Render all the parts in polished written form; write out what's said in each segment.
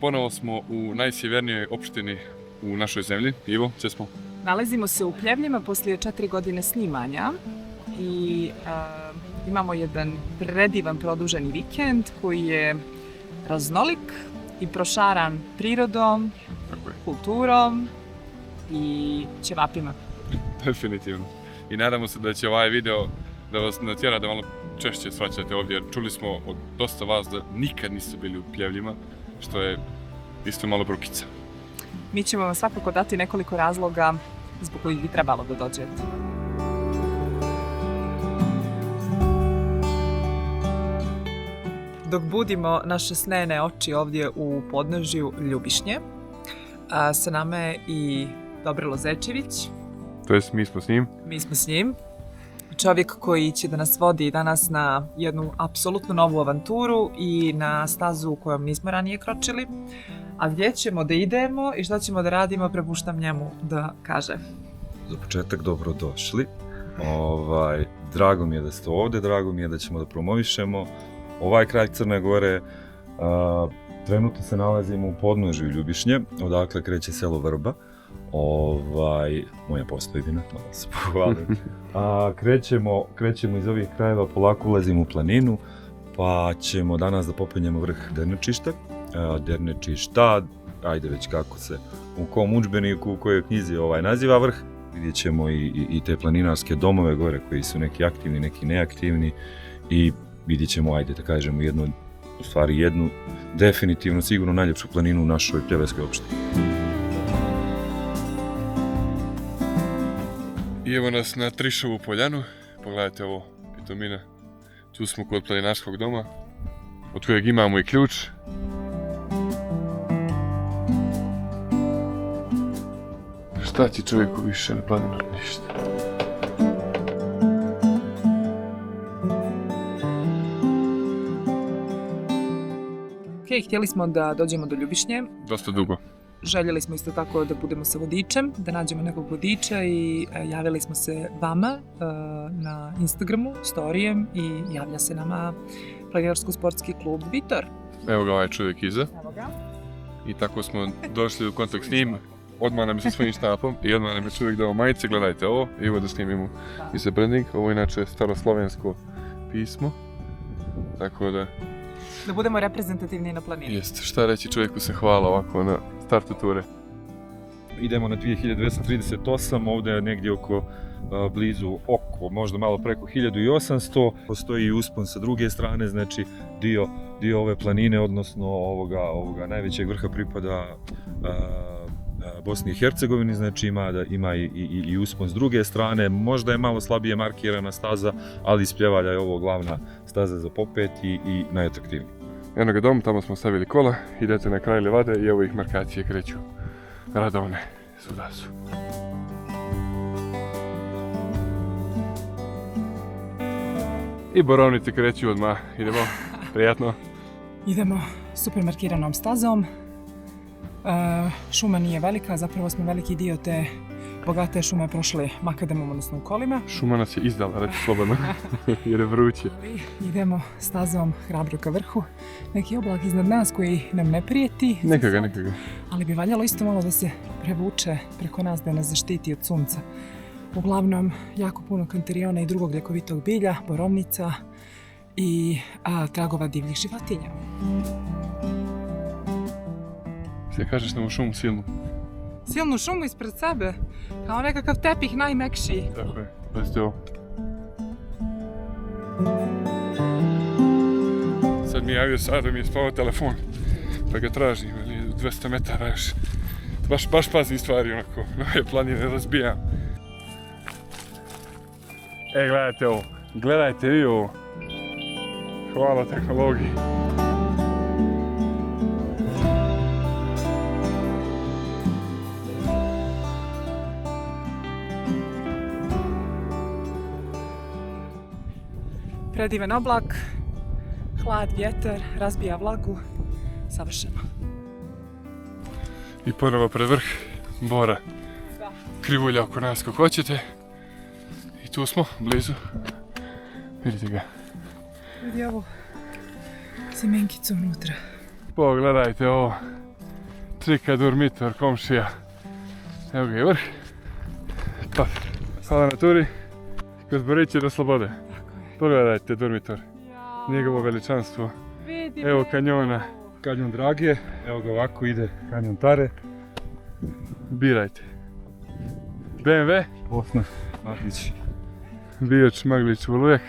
ponovo smo u najsjevernijoj opštini u našoj zemlji. Ivo, gdje smo? Nalazimo se u Pljevljima poslije 4 godine snimanja i imamo jedan predivan produženi vikend koji je raznolik i prošaran prirodom, kulturom i ćevapima. Definitivno. I nadamo se da će ovaj video da vas natjera da malo češće svaćate ovdje, jer čuli smo od dosta vas da nikad nisu bili u Pljevljima, što je isto malo brukica. Mi ćemo vam svakako dati nekoliko razloga zbog kojih bi trebalo da dođete. Dok budimo naše snene oči ovdje u podnožju Ljubišnje, sa nama je i Dobrilo Zečević. To jest, mi smo s njim. Mi smo s njim. Čovjek koji će da nas vodi danas na jednu apsolutno novu avanturu i na stazu u kojom nismo ranije kročili. A gdje ćemo da idemo i šta ćemo da radimo, prepuštam njemu da kaže. Za početak dobrodošli. Drago mi je da ste ovdje, drago mi je da ćemo da promovišemo ovaj kraj Crne Gore. Trenutno se nalazimo u podnožju Ljubišnje, odakle kreće selo Vrba. Moja postojbina, malo se pohvalim. Krećemo iz ovih krajeva, polako ulazimo u planinu, pa ćemo danas da popenjemo vrh Dernečišta, ajde već kako se u kom udžbeniku, u kojoj knjizi naziva vrh. Vidjet ćemo i te planinarske domove gore koji su neki aktivni, neki neaktivni i vidjet ćemo, ajde da kažemo, jednu definitivno sigurno najljepšu planinu u našoj Pljevljskoj opštini. I evo nas na Trišovu poljanu, pogledajte ovo pitomina, tu smo kod planinarskog doma, od kojeg imamo i ključ. Šta ti čovjeku više na planinu? Ništa. Htjeli smo da dođemo do Ljubišnje. Dosta dugo. Željeli smo isto tako da budemo sa vodičem, da nađemo nekog vodiča i javili smo se vama na Instagramu, storijem i javlja se nama planinarsko-sportski klub Vitor. Evo ga ovaj čovjek iza. Evo ga. I tako smo došli u kontakt s njim. Odmah nam je sa svojim štapom i odmah nam je čovjek dao majice, gledajte ovo, i evo da snimimo i za branding. Ovo je inače staroslovensko pismo, tako da... Da budemo reprezentativni na planini. Jeste, šta reći, čovjeku se hvala ovako na startu ture. Idemo na 2238, ovdje je negdje blizu možda malo preko 1800. Postoji i uspon sa druge strane, znači dio ove planine, odnosno ovoga najvećeg vrha pripada Bosni i Hercegovini, znači ima i uspon s druge strane. Možda je malo slabije markirana staza, ali iz Pljevalja je ovo glavna staza za popet i najatraktivnija. Eno ga dom, tamo smo stavili kola, idete na kraj livade i evo ih markacije kreću radovne, svuda su. I borovnice kreću odmah, idemo, prijatno. Idemo super markiranom stazom. Šuma nije velika, zapravo smo veliki dio te bogate šume prošli makadamom, odnosno u kolima. Šuma nas je izdala, reći slobodno, jer je vruće. Idemo stazom hrabro ka vrhu. Neki oblak iznad nas koji nam ne prijeti. Neka ga. Ali bi valjalo isto malo da se prevuče preko nas, da nas zaštiti od sunca. Uglavnom, jako puno kanteriona i drugog ljekovitog bilja, borovnica i tragova divljih životinja. Sve kažeš na u šumu silnu? Silnu šumu ispred sebe, kao nekakav tepih najmekšiji. Tako je, pazite ovo. Sad mi je javio Sado, mi je spavao telefon, pa ga tražim, 200 metara još. Baš pazi stvari onako, nove planine razbijam. Gledajte vi ovo. Hvala tehnologiji. Predivan oblak, hlad, vjetar, razbija vlagu, savršeno. I ponovo pred vrh, Bora. Krivulja oko nas kako hoćete. I tu smo, blizu. Vidite ga. Vidi ovo, sjemenkicu unutra. Pogledajte ovo. Trika dormitor, komšija. Evo ga je vrh. Pa, hvala na turi. Kod Boriće do slobode. Pogledajte dormitor. Njegovo veličanstvo. Evo kanjona. Kanjon Drage, evo ga ovako ide kanjon Tare. Birajte. BMW, Bosna, Maglić, Bijač, Maglić, Volujak.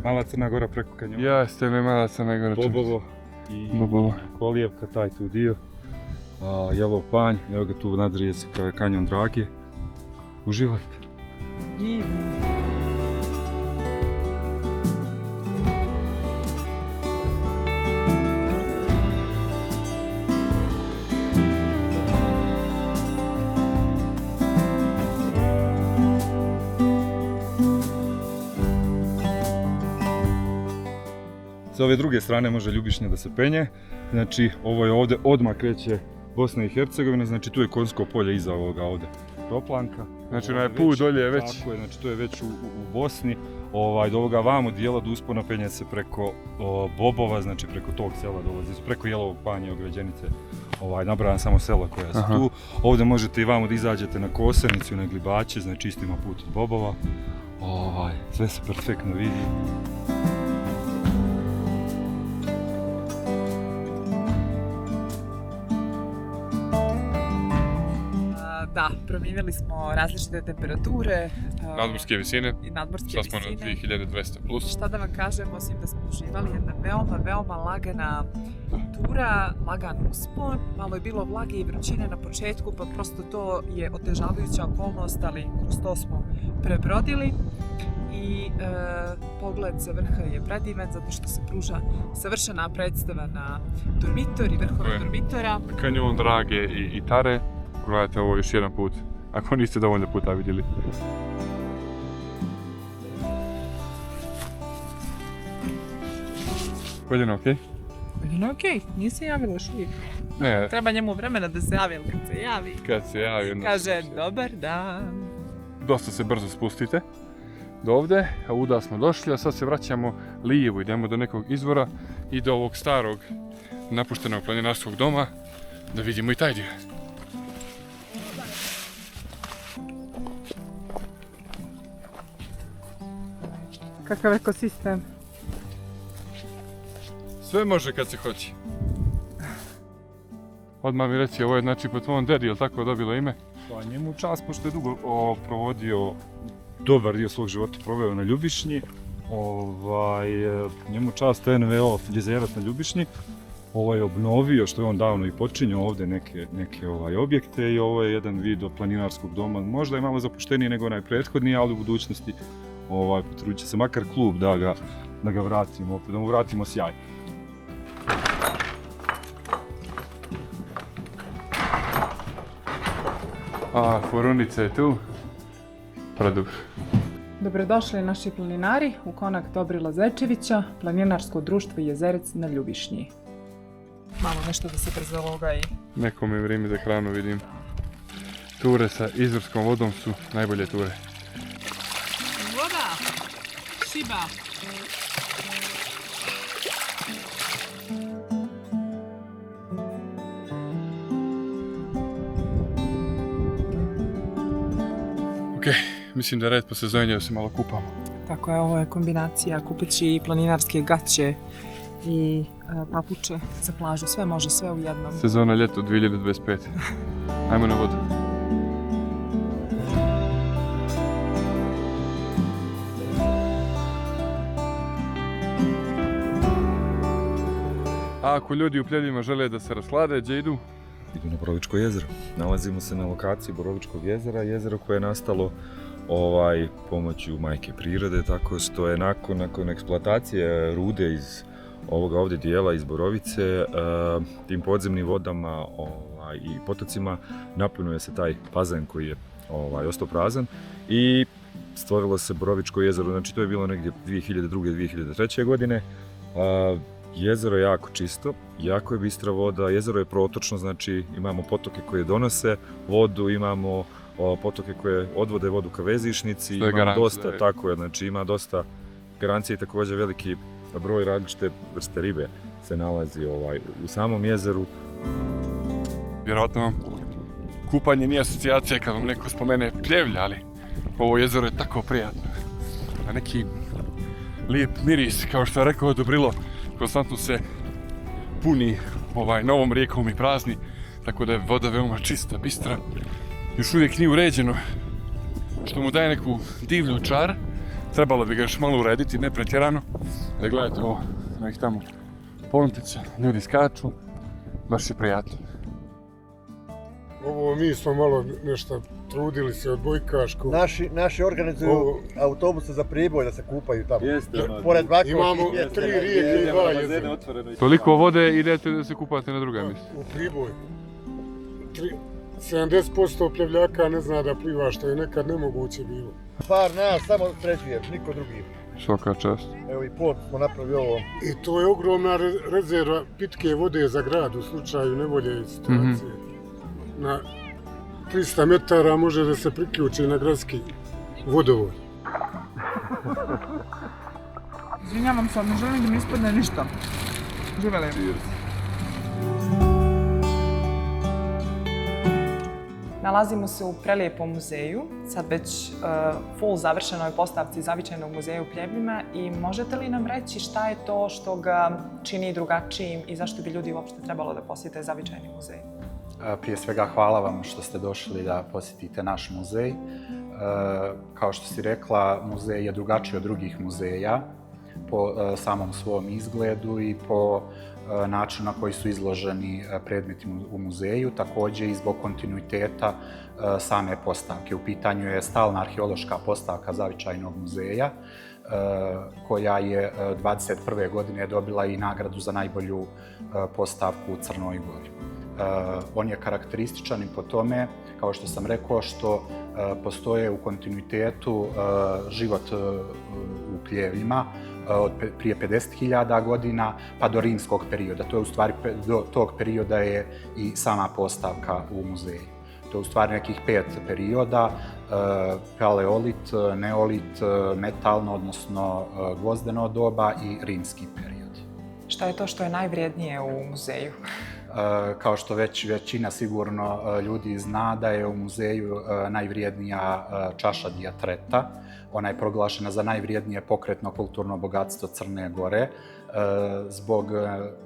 Mala Crna Gora preko kanjona. Jeste me mala Crna Gora. Bobovo i Bobovo. Kolijevka, taj tu dio. Jelov panj, evo ga tu nadrije se kanjon Drage. Uživajte. Sa ove druge strane može Ljubišnja da se penje, znači ovo je ovdje odmah kreće Bosna i Hercegovina, znači tu je konjsko polje iza ovoga ovdje Toplanka. Znači onaj put dolje je već. Tako je, znači to je već u Bosni, do ovoga vamo dijela do uspona penje se preko Bobova, znači preko tog sela dolazi, preko Jelovog panja i Ograđenice, nabrajam samo sela koja su tu. Ovdje možete i vamo da izađete na Kosenicu, na Glibače, znači isto ima put od Bobova, sve se perfektno vidi. Da, promijenili smo različite temperature. Nadmorske visine. I nadmorske Sad smo na visine. 2200 plus. Šta da vam kažem, osim da smo uživali jedna veoma lagana tura, lagan uspon, malo je bilo vlage i vrućine na početku, pa prosto to je otežavajuća okolnost, ali kroz to smo prebrodili. I pogled sa vrha je predivan zato što se pruža savršena predstava na dormitor i vrhove dormitora. Kanjon Drage i Tare. Gledajte ovo još jedan put, ako niste dovoljno puta vidjeli. Koljeno okej? Koljeno okej, nije se javilo još uvijek. Ne, Treba njemu vremena da se javi, ali kad se javi, kad se javi... kaže dobar dan. Dosta se brzo spustite do ovdje, a uda smo došli, a sad se vraćamo lijevo, idemo do nekog izvora i do ovog starog napuštenog planinarskog doma, da vidimo i taj dio. Kakav ekosistem. Sve može kad se hoće. Odmah mi reci, ovo je znači po tvom dedi, jel tako dobilo ime? Pa njemu čast, pošto je dugo provodio, dobar dio svog života proveo na Ljubišnji. Njemu čast NVO jezerac na Ljubišnji. Ovo je obnovio, što je on davno i počinio ovdje neke objekte i ovo je jedan vid planinarskog doma. Možda je malo zapušteniji nego onaj prethodni, ali u budućnosti potrudit će se makar klub da ga vratimo, da mu vratimo sjaj. Forunica je tu. Predobro. Dobrodošli naši planinari u konak Dobrila Zečevića, planinarsko društvo Jezerec na Ljubišnji. Malo nešto da se brzo ovoga i... Nekome je vrijeme za hranu, vidim. Ture sa izvorskom vodom su najbolje ture. Voda! Šiba! Ok, mislim da je red po sezoni da se malo kupamo. Tako je, ovo je kombinacija kupeći planinarske gaće i papuče za plažu. Sve može, sve u jednom. Sezona ljeto 2025. Ajmo na vodu. A ako ljudi u Pljevljima žele da se raslade, gdje idu? Idu na Borovičko jezero. Nalazimo se na lokaciji Borovičkog jezera, jezero koje je nastalo pomoću majke prirode, tako što je nakon eksploatacije rude iz ovoga ovdje dijela iz Borovice, tim podzemnim vodama i potocima napunuje se taj bazen koji je ostao prazan i stvorilo se Borovičko jezero, znači to je bilo negdje 2002-2003. godine. Jezero je jako čisto, jako je bistra voda, jezero je protočno, znači imamo potoke koje donose vodu, imamo potoke koje odvode vodu ka vezišnici, ima dosta, tako je, znači ima dosta garancije i također veliki broj različite vrste ribe se nalazi u samom jezeru. Vjerojatno vam kupanje nije asocijacija kad vam neko spomene Pljevlja, ali ovo jezero je tako prijatno. A neki lijep miris, kao što je rekao Dobrilo, konstantno se puni novom rijekom i prazni, tako da je voda veoma čista, bistra. Još uvijek nije uređeno, što mu daje neku divlju čar. Trebalo bi ga još malo urediti, ne pretjerano. Da gledajte ovo, nekih tamo pontice, ljudi skaču, baš je prijatno. Ovo mi smo malo nešto trudili se od Bojkaškog. Naši organizuju autobuse za Priboj da se kupaju tamo. Pored Bakova. Imamo 3 rijeke i 2 jezera. Toliko vode idete da se kupate na druga mjesta? U Priboj. 70% pljevljaka ne zna da pliva, što je nekad nemoguće bilo. Par nas samo sređuje, niko drugi. Svaka čast. Evo i port smo napravili ovo. I to je ogromna rezerva pitke vode za grad u slučaju nevolje situacije. Na 300 metara može da se priključi na gradski vodovod. Izvinjavam se, ne želim da mi ispadne ništa. Živjeli. Nalazimo se u prelijepom muzeju, sad već full završenoj postavci Zavičajnog muzeja u Pljevljima i možete li nam reći šta je to što ga čini drugačijim i zašto bi ljudi uopšte trebalo da posjete Zavičajni muzej? Prije svega hvala vam što ste došli da posjetite naš muzej. Kao što si rekla, muzej je drugačiji od drugih muzeja po samom svom izgledu i po načinu na koji su izloženi predmeti u muzeju, također i zbog kontinuiteta same postavke. U pitanju je stalna arheološka postavka Zavičajnog muzeja, koja je 2021. godine dobila i nagradu za najbolju postavku u Crnoj Gori. On je karakterističan i po tome, kao što sam rekao, što postoje u kontinuitetu život u Pljevljima od prije 50.000 godina pa do rimskog perioda. To je u stvari, do tog perioda je i sama postavka u muzeju. To je u stvari nekih 5 perioda, paleolit, neolit, metalno, odnosno gvozdeno doba i rimski period. Šta je to što je najvrijednije u muzeju? Kao što već većina sigurno ljudi zna da je u muzeju najvrijednija čaša Dijatreta. Ona je proglašena za najvrijednije pokretno kulturno bogatstvo Crne Gore zbog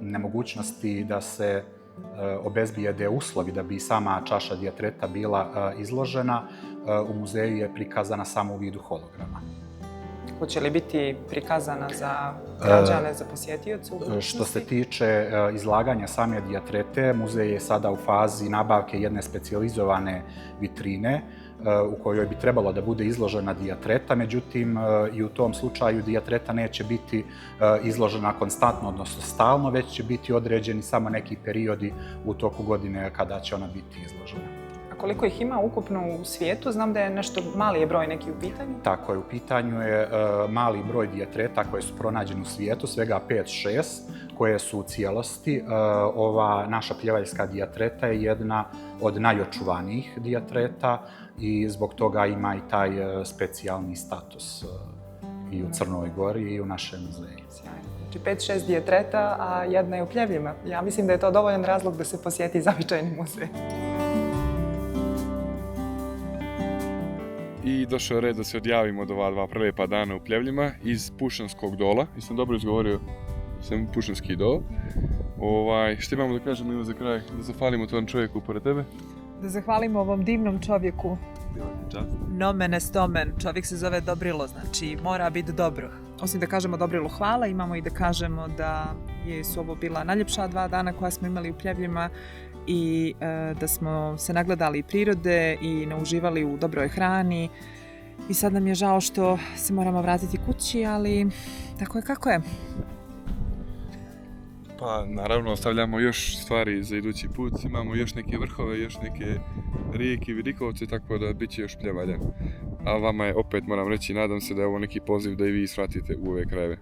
nemogućnosti da se obezbijede uslovi da bi sama čaša Dijatreta bila izložena. U muzeju je prikazana samo u vidu holograma. Hoće li biti prikazana za građane, za posjetioce u budućnosti? Što se tiče izlaganja same Dijatrete, muzej je sada u fazi nabavke jedne specijalizovane vitrine u kojoj bi trebalo da bude izložena Dijatreta, međutim i u tom slučaju Dijatreta neće biti izložena konstantno, odnosno stalno, već će biti određeni samo neki periodi u toku godine kada će ona biti izložena. Koliko ih ima ukupno u svijetu? Znam da je nešto mali je broj neki u pitanju. Tako je, u pitanju je mali broj Dijatreta koje su pronađene u svijetu, svega 5-6 koje su u cijelosti. Ova naša pljevaljska Dijatreta je jedna od najočuvanijih Dijatreta i zbog toga ima i taj specijalni status i u Crnoj Gori i u našem muzeju. Znači 5-6 Dijatreta, a jedna je u Pljevljima. Ja mislim da je to dovoljan razlog da se posjeti Zavičajni muzej. I došao je red da se odjavimo od ova 2 prelijepa dana u Pljevljima iz Pušanskog dola. Jesam dobro izgovorio, sam Pušanski dol. Što imamo da kažemo ima za kraj, da zahvalimo tom čovjeku pored tebe? Da zahvalimo ovom divnom čovjeku. Nomen est omen, čovjek se zove Dobrilo, znači mora biti dobro. Osim da kažemo Dobrilu hvala, imamo i da kažemo da su ovo bila najljepša 2 dana koja smo imali u Pljevljima i da smo se nagledali prirode i nauživali u dobroj hrani. I sad nam je žao što se moramo vratiti kući, ali tako je kako je. Pa naravno ostavljamo još stvari za idući put, imamo još neke vrhove, još neke rijeke, vidikovce, tako da bit će još pljevalja. A vama je opet, moram reći, nadam se da je ovo neki poziv da i vi svratite u ove krajeve.